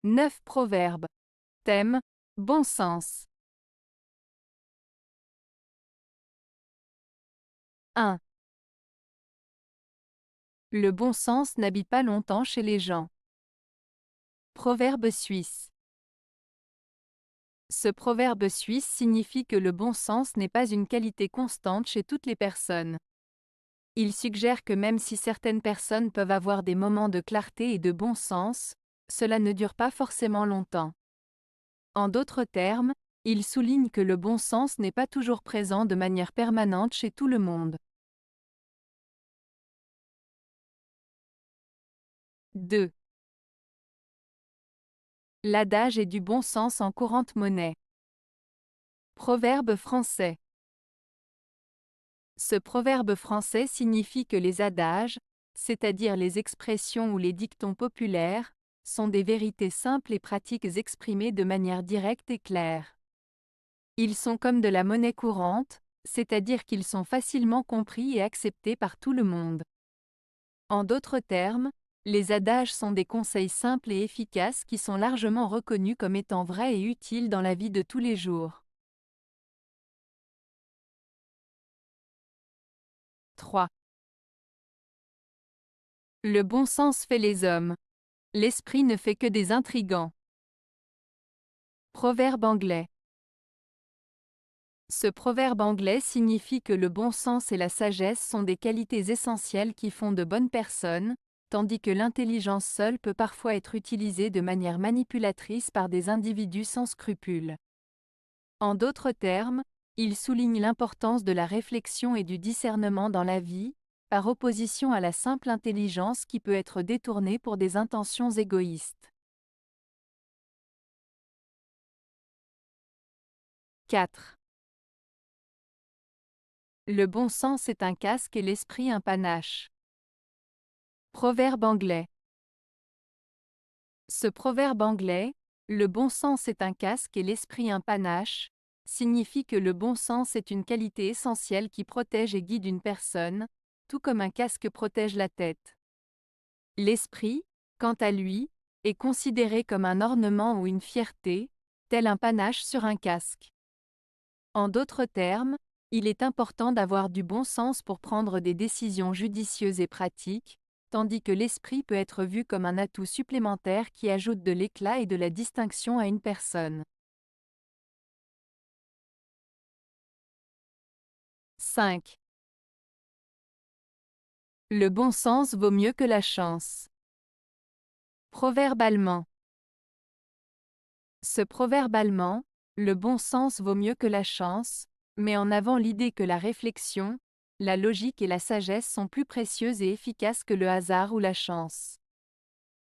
9 proverbes. Thème: bon sens. 1. Le bon sens n'habite pas longtemps chez les gens. Proverbe suisse. Ce proverbe suisse signifie que le bon sens n'est pas une qualité constante chez toutes les personnes. Il suggère que même si certaines personnes peuvent avoir des moments de clarté et de bon sens, cela ne dure pas forcément longtemps. En d'autres termes, il souligne que le bon sens n'est pas toujours présent de manière permanente chez tout le monde. 2. L'adage est du bon sens en courante monnaie. Proverbe français. Ce proverbe français signifie que les adages, c'est-à-dire les expressions ou les dictons populaires, sont des vérités simples et pratiques exprimées de manière directe et claire. Ils sont comme de la monnaie courante, c'est-à-dire qu'ils sont facilement compris et acceptés par tout le monde. En d'autres termes, les adages sont des conseils simples et efficaces qui sont largement reconnus comme étant vrais et utiles dans la vie de tous les jours. 3. Le bon sens fait les hommes. L'esprit ne fait que des intrigants. Proverbe anglais. Ce proverbe anglais signifie que le bon sens et la sagesse sont des qualités essentielles qui font de bonnes personnes, tandis que l'intelligence seule peut parfois être utilisée de manière manipulatrice par des individus sans scrupules. En d'autres termes, il souligne l'importance de la réflexion et du discernement dans la vie, par opposition à la simple intelligence qui peut être détournée pour des intentions égoïstes. 4. Le bon sens est un casque et l'esprit un panache. Proverbe anglais. Ce proverbe anglais, le bon sens est un casque et l'esprit un panache, signifie que le bon sens est une qualité essentielle qui protège et guide une personne, tout comme un casque protège la tête. L'esprit, quant à lui, est considéré comme un ornement ou une fierté, tel un panache sur un casque. En d'autres termes, il est important d'avoir du bon sens pour prendre des décisions judicieuses et pratiques, tandis que l'esprit peut être vu comme un atout supplémentaire qui ajoute de l'éclat et de la distinction à une personne. 5. Le bon sens vaut mieux que la chance. Proverbe allemand. Ce proverbe allemand, le bon sens vaut mieux que la chance, met en avant l'idée que la réflexion, la logique et la sagesse sont plus précieuses et efficaces que le hasard ou la chance.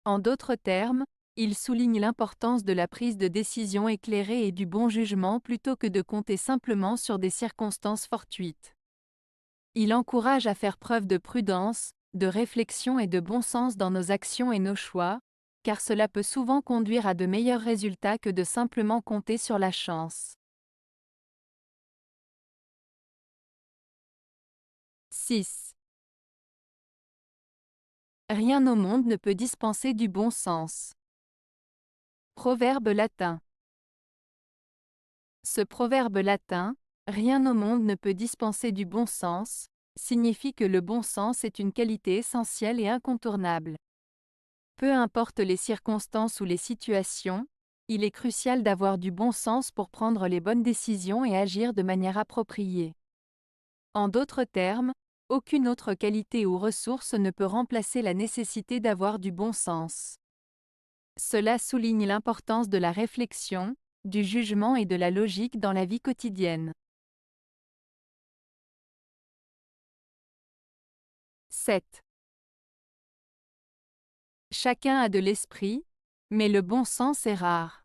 En d'autres termes, il souligne l'importance de la prise de décision éclairée et du bon jugement plutôt que de compter simplement sur des circonstances fortuites. Il encourage à faire preuve de prudence, de réflexion et de bon sens dans nos actions et nos choix, car cela peut souvent conduire à de meilleurs résultats que de simplement compter sur la chance. 6. Rien au monde ne peut dispenser du bon sens. Proverbe latin. Ce proverbe latin, rien au monde ne peut dispenser du bon sens, signifie que le bon sens est une qualité essentielle et incontournable. Peu importe les circonstances ou les situations, il est crucial d'avoir du bon sens pour prendre les bonnes décisions et agir de manière appropriée. En d'autres termes, aucune autre qualité ou ressource ne peut remplacer la nécessité d'avoir du bon sens. Cela souligne l'importance de la réflexion, du jugement et de la logique dans la vie quotidienne. 7. Chacun a de l'esprit, mais le bon sens est rare.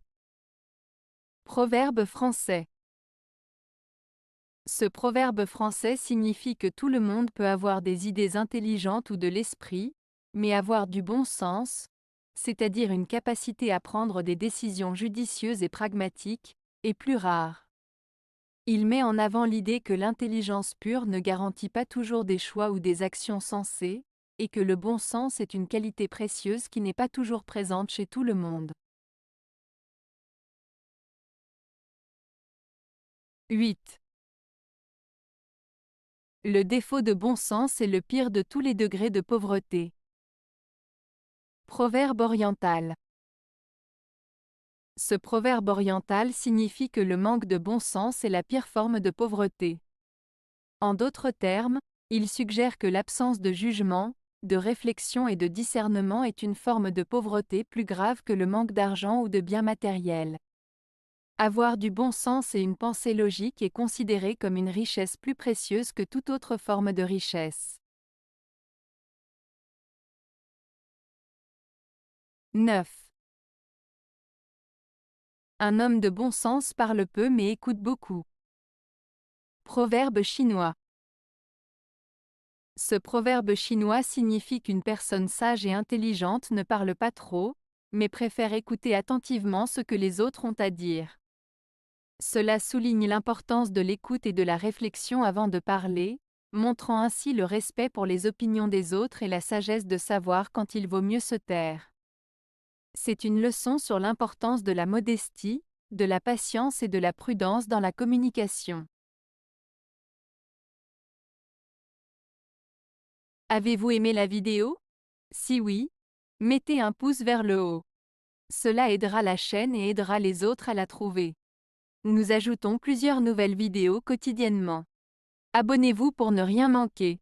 Proverbe français. Ce proverbe français signifie que tout le monde peut avoir des idées intelligentes ou de l'esprit, mais avoir du bon sens, c'est-à-dire une capacité à prendre des décisions judicieuses et pragmatiques, est plus rare. Il met en avant l'idée que l'intelligence pure ne garantit pas toujours des choix ou des actions sensées, et que le bon sens est une qualité précieuse qui n'est pas toujours présente chez tout le monde. 8. Le défaut de bon sens est le pire de tous les degrés de pauvreté. Proverbe oriental. Ce proverbe oriental signifie que le manque de bon sens est la pire forme de pauvreté. En d'autres termes, il suggère que l'absence de jugement, de réflexion et de discernement est une forme de pauvreté plus grave que le manque d'argent ou de biens matériels. Avoir du bon sens et une pensée logique est considéré comme une richesse plus précieuse que toute autre forme de richesse. 9. Un homme de bon sens parle peu mais écoute beaucoup. Proverbe chinois. Ce proverbe chinois signifie qu'une personne sage et intelligente ne parle pas trop, mais préfère écouter attentivement ce que les autres ont à dire. Cela souligne l'importance de l'écoute et de la réflexion avant de parler, montrant ainsi le respect pour les opinions des autres et la sagesse de savoir quand il vaut mieux se taire. C'est une leçon sur l'importance de la modestie, de la patience et de la prudence dans la communication. Avez-vous aimé la vidéo? Si oui, mettez un pouce vers le haut. Cela aidera la chaîne et aidera les autres à la trouver. Nous ajoutons plusieurs nouvelles vidéos quotidiennement. Abonnez-vous pour ne rien manquer.